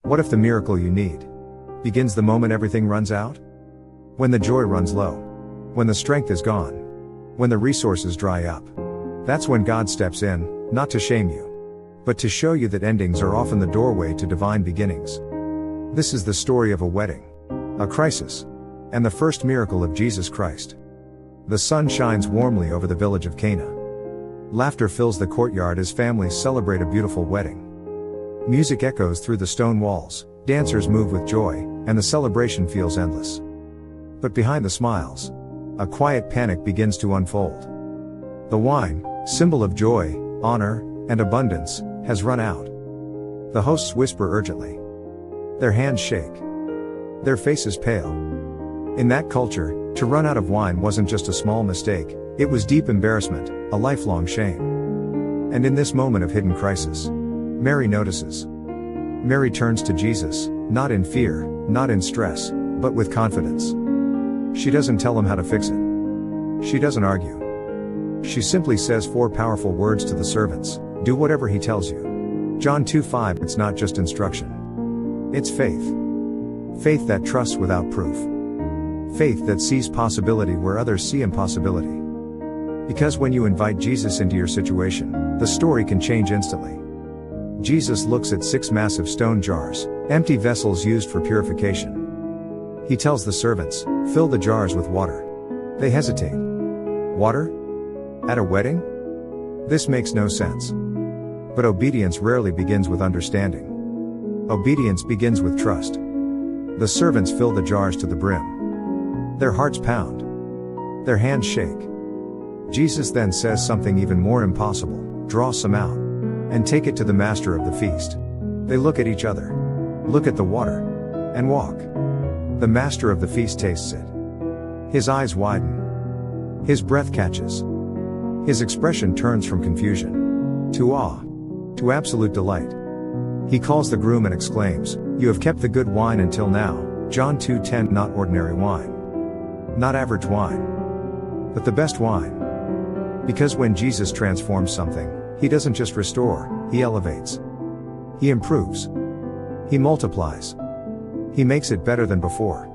What if the miracle you need begins the moment everything runs out? When the joy runs low. When the strength is gone. When the resources dry up. That's when God steps in, not to shame you, but to show you that endings are often the doorway to divine beginnings. This is the story of a wedding, a crisis, and the first miracle of Jesus Christ. The sun shines warmly over the village of Cana. Laughter fills the courtyard as families celebrate a beautiful wedding. Music echoes through the stone walls, dancers move with joy, and the celebration feels endless. But behind the smiles, a quiet panic begins to unfold. The wine, symbol of joy, honor, and abundance, has run out. The hosts whisper urgently. Their hands shake. Their faces pale. In that culture, to run out of wine wasn't just a small mistake, it was deep embarrassment, a lifelong shame. And in this moment of hidden crisis, Mary notices. Mary turns to Jesus, not in fear, not in stress, but with confidence. She doesn't tell him how to fix it. She doesn't argue. She simply says 4 powerful words to the servants: do whatever he tells you. John 2:5. It's not just instruction. It's faith. Faith that trusts without proof. Faith that sees possibility where others see impossibility. Because when you invite Jesus into your situation, the story can change instantly. Jesus looks at 6 massive stone jars, empty vessels used for purification. He tells the servants, fill the jars with water. They hesitate. Water? At a wedding? This makes no sense. But obedience rarely begins with understanding. Obedience begins with trust. The servants fill the jars to the brim. Their hearts pound. Their hands shake. Jesus then says something even more impossible: draw some out, and take it to the master of the feast. They look at each other, look at the water, and walk. The master of the feast tastes it. His eyes widen. His breath catches. His expression turns from confusion to awe, to absolute delight. He calls the groom and exclaims, "You have kept the good wine until now." John 2:10. Not ordinary wine. Not average wine. But the best wine. Because when Jesus transforms something, he doesn't just restore, he elevates. He improves. He multiplies. He makes it better than before.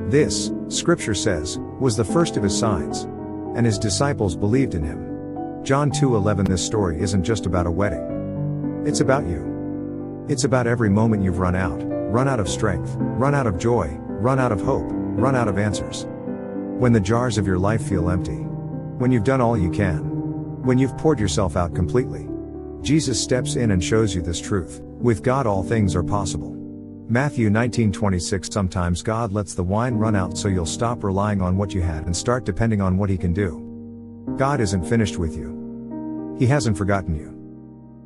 This, Scripture says, was the first of his signs. And his disciples believed in him. John 2:11. This story isn't just about a wedding. It's about you. It's about every moment you've run out of strength, run out of joy, run out of hope, run out of answers. When the jars of your life feel empty. When you've done all you can. When you've poured yourself out completely. Jesus steps in and shows you this truth: with God all things are possible. Matthew 19:26. Sometimes God lets the wine run out so you'll stop relying on what you had and start depending on what he can do. God isn't finished with you. He hasn't forgotten you.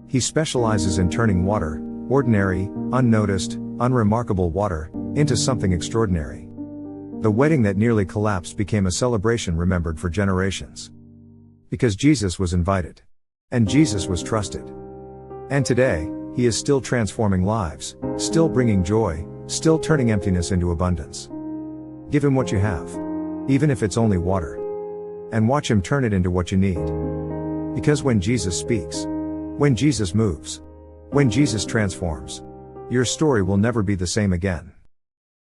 He specializes in turning water, ordinary, unnoticed, unremarkable water, into something extraordinary. The wedding that nearly collapsed became a celebration remembered for generations. Because Jesus was invited. And Jesus was trusted. And today, he is still transforming lives, still bringing joy, still turning emptiness into abundance. Give him what you have. Even if it's only water. And watch him turn it into what you need. Because when Jesus speaks, when Jesus moves, when Jesus transforms, your story will never be the same again.